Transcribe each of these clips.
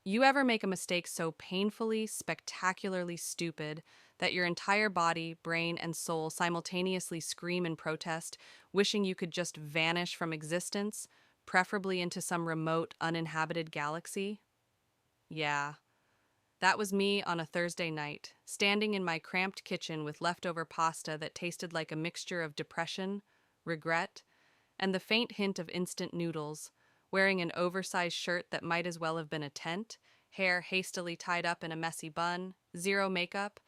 You ever make a mistake so painfully, spectacularly stupid that your entire body, brain, and soul simultaneously scream in protest, wishing you could just vanish from existence, preferably into some remote, uninhabited galaxy? Yeah, that was me on a Thursday night, standing in my cramped kitchen with leftover pasta that tasted like a mixture of depression, regret, and the faint hint of instant noodles, wearing an oversized shirt that might as well have been a tent, hair hastily tied up in a messy bun, zero makeup,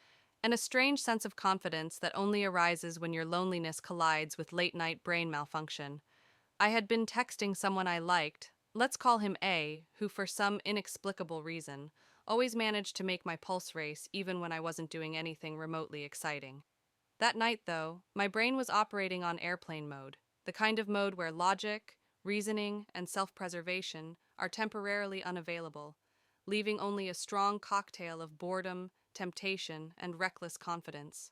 and a strange sense of confidence that only arises when your loneliness collides with late night brain malfunction. I had been texting someone I liked, let's call him A, who for some inexplicable reason always managed to make my pulse race even when I wasn't doing anything remotely exciting. That night, though, my brain was operating on airplane mode, the kind of mode where logic, reasoning, and self preservation are temporarily unavailable, leaving only a strong cocktail of boredom, temptation, and reckless confidence.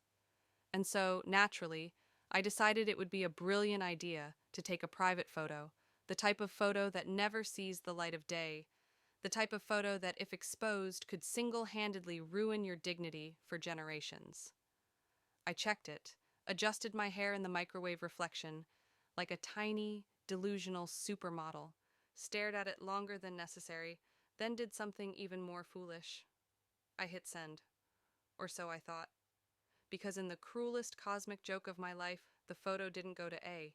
And so, naturally, I decided it would be a brilliant idea to take a private photo, the type of photo that never sees the light of day, the type of photo that, if exposed, could single handedly ruin your dignity for generations. I checked it, adjusted my hair in the microwave reflection, like a tiny, delusional supermodel, stared at it longer than necessary, then did something even more foolish. I hit send, or so I thought, because in the cruelest cosmic joke of my life, the photo didn't go to A.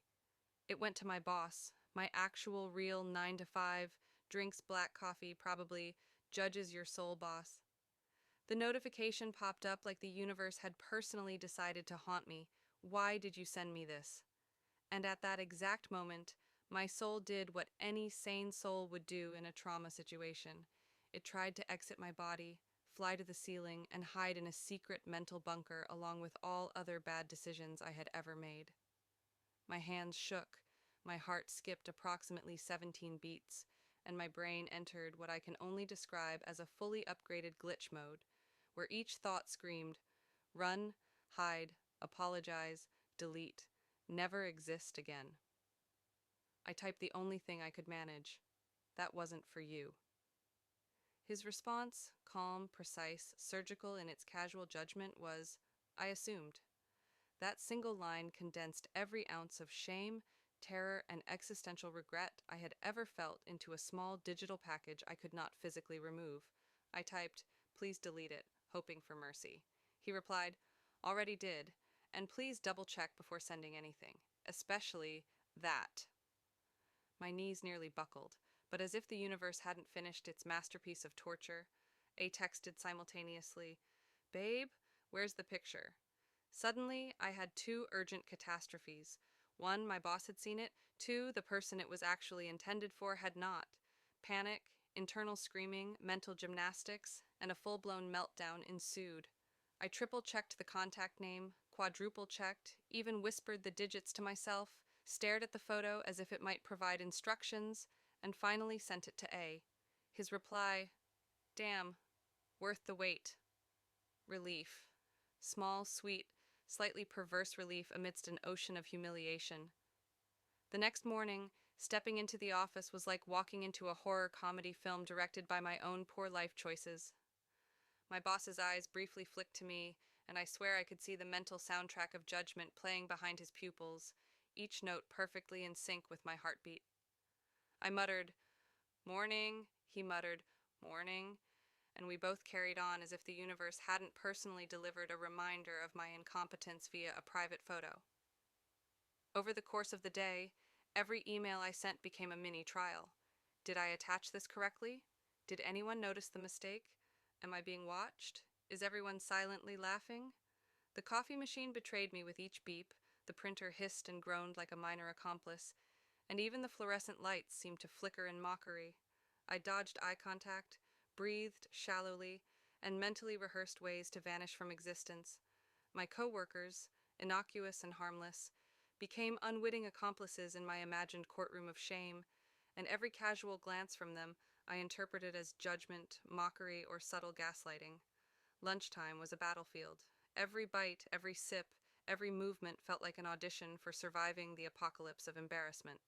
It went to my boss, my actual real 9 to 5, drinks black coffee, probably judges your soul boss. The notification popped up like the universe had personally decided to haunt me. Why did you send me this? And at that exact moment, my soul did what any sane soul would do in a trauma situation. It tried to exit my body, fly to the ceiling, and hide in a secret mental bunker along with all other bad decisions I had ever made. My hands shook, my heart skipped approximately 17 beats, and my brain entered what I can only describe as a fully upgraded glitch mode, where each thought screamed, run, hide, apologize, delete, never exist again. I typed the only thing I could manage. That wasn't for you. His response, calm, precise, surgical in its casual judgment, was, I assumed. That single line condensed every ounce of shame, terror, and existential regret I had ever felt into a small digital package I could not physically remove. I typed, please delete it, hoping for mercy. He replied, already did, and please double check before sending anything, especially that. My knees nearly buckled, but as if the universe hadn't finished its masterpiece of torture, A texted simultaneously, babe, where's the picture? Suddenly, I had two urgent catastrophes. One, my boss had seen it. Two, the person it was actually intended for had not. Panic, internal screaming, mental gymnastics, and a full-blown meltdown ensued. I triple-checked the contact name, quadruple-checked, even whispered the digits to myself, stared at the photo as if it might provide instructions, and finally sent it to A. His reply, damn, worth the wait. Relief. Small, sweet, slightly perverse relief amidst an ocean of humiliation. The next morning, stepping into the office was like walking into a horror comedy film directed by my own poor life choices. My boss's eyes briefly flicked to me, and I swear I could see the mental soundtrack of judgment playing behind his pupils, each note perfectly in sync with my heartbeat. I muttered, morning, he muttered, morning, and we both carried on as if the universe hadn't personally delivered a reminder of my incompetence via a private photo. Over the course of the day, every email I sent became a mini trial. Did I attach this correctly? Did anyone notice the mistake? Am I being watched? Is everyone silently laughing? The coffee machine betrayed me with each beep, the printer hissed and groaned like a minor accomplice, and even the fluorescent lights seemed to flicker in mockery. I dodged eye contact, breathed shallowly, and mentally rehearsed ways to vanish from existence. My coworkers, innocuous and harmless, became unwitting accomplices in my imagined courtroom of shame, and every casual glance from them I interpreted as judgment, mockery, or subtle gaslighting. Lunchtime was a battlefield. Every bite, every sip, every movement felt like an audition for surviving the apocalypse of embarrassment.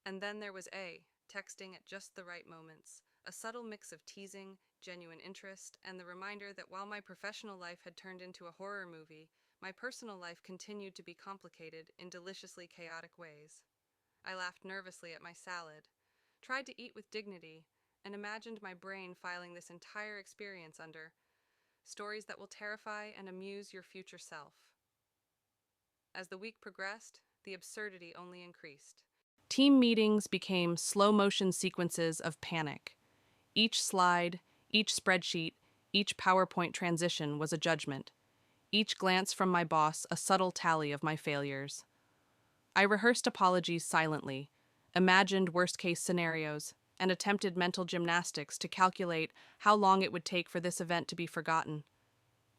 And then there was A, texting at just the right moments, a subtle mix of teasing, genuine interest, and the reminder that while my professional life had turned into a horror movie, my personal life continued to be complicated in deliciously chaotic ways. I laughed nervously at my salad, tried to eat with dignity, and imagined my brain filing this entire experience under stories that will terrify and amuse your future self. As the week progressed, the absurdity only increased. Team meetings became slow motion sequences of panic. Each slide, each spreadsheet, each PowerPoint transition was a judgment. Each glance from my boss a subtle tally of my failures. I rehearsed apologies silently, imagined worst case scenarios, and attempted mental gymnastics to calculate how long it would take for this event to be forgotten.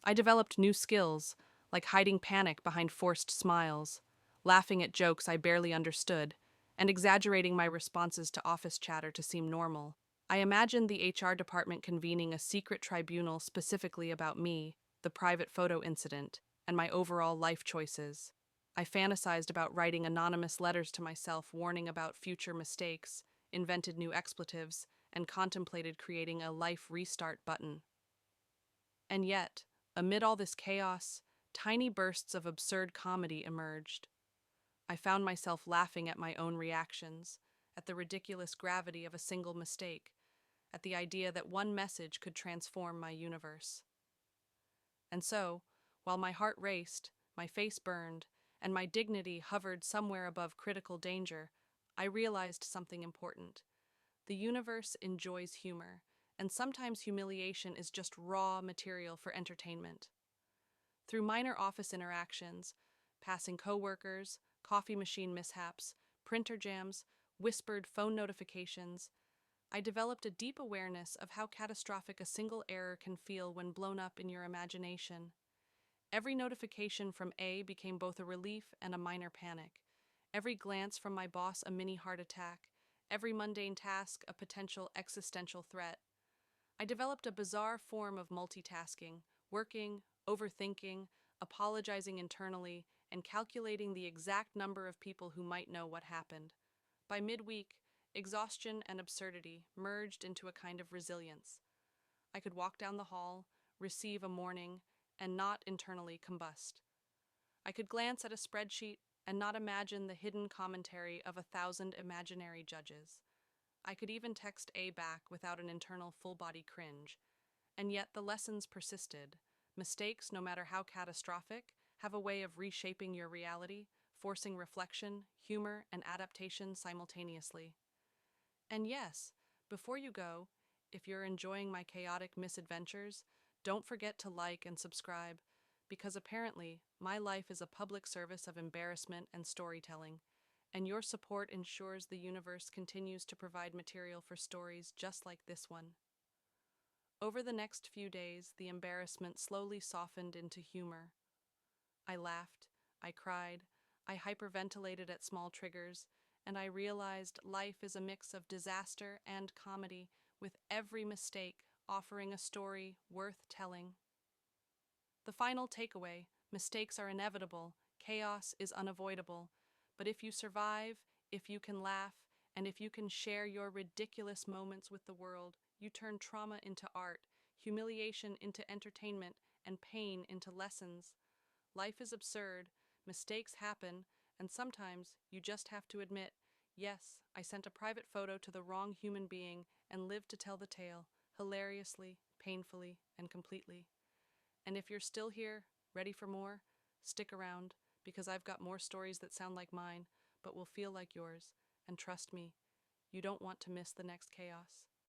I developed new skills, like hiding panic behind forced smiles, laughing at jokes I barely understood, and exaggerating my responses to office chatter to seem normal. I imagined the HR department convening a secret tribunal specifically about me, the private photo incident, and my overall life choices. I fantasized about writing anonymous letters to myself warning about future mistakes, invented new expletives, and contemplated creating a life restart button. And yet, amid all this chaos, tiny bursts of absurd comedy emerged. I found myself laughing at my own reactions, at the ridiculous gravity of a single mistake, at the idea that one message could transform my universe. And so, while my heart raced, my face burned, and my dignity hovered somewhere above critical danger, I realized something important. The universe enjoys humor, and sometimes humiliation is just raw material for entertainment. Through minor office interactions, passing coworkers, coffee machine mishaps, printer jams, whispered phone notifications, I developed a deep awareness of how catastrophic a single error can feel when blown up in your imagination. Every notification from A became both a relief and a minor panic. Every glance from my boss a mini heart attack. Every mundane task a potential existential threat. I developed a bizarre form of multitasking, working, overthinking, apologizing internally, and calculating the exact number of people who might know what happened. By midweek, exhaustion and absurdity merged into a kind of resilience. I could walk down the hall, receive a morning, and not internally combust. I could glance at a spreadsheet and not imagine the hidden commentary of 1,000 imaginary judges. I could even text A back without an internal full-body cringe. And yet the lessons persisted. Mistakes, no matter how catastrophic, have a way of reshaping your reality, forcing reflection, humor, and adaptation simultaneously. And yes, before you go, if you're enjoying my chaotic misadventures, don't forget to like and subscribe, because apparently my life is a public service of embarrassment and storytelling, and your support ensures the universe continues to provide material for stories just like this one. Over the next few days, the embarrassment slowly softened into humor. I laughed, I cried, I hyperventilated at small triggers, and I realized life is a mix of disaster and comedy, with every mistake offering a story worth telling. The final takeaway: mistakes are inevitable, chaos is unavoidable, but if you survive, if you can laugh, and if you can share your ridiculous moments with the world, you turn trauma into art, humiliation into entertainment, and pain into lessons. Life is absurd, mistakes happen, and sometimes you just have to admit, yes, I sent a private photo to the wrong human being and lived to tell the tale, hilariously, painfully, and completely. And if you're still here, ready for more, stick around, because I've got more stories that sound like mine, but will feel like yours. And trust me, you don't want to miss the next chaos.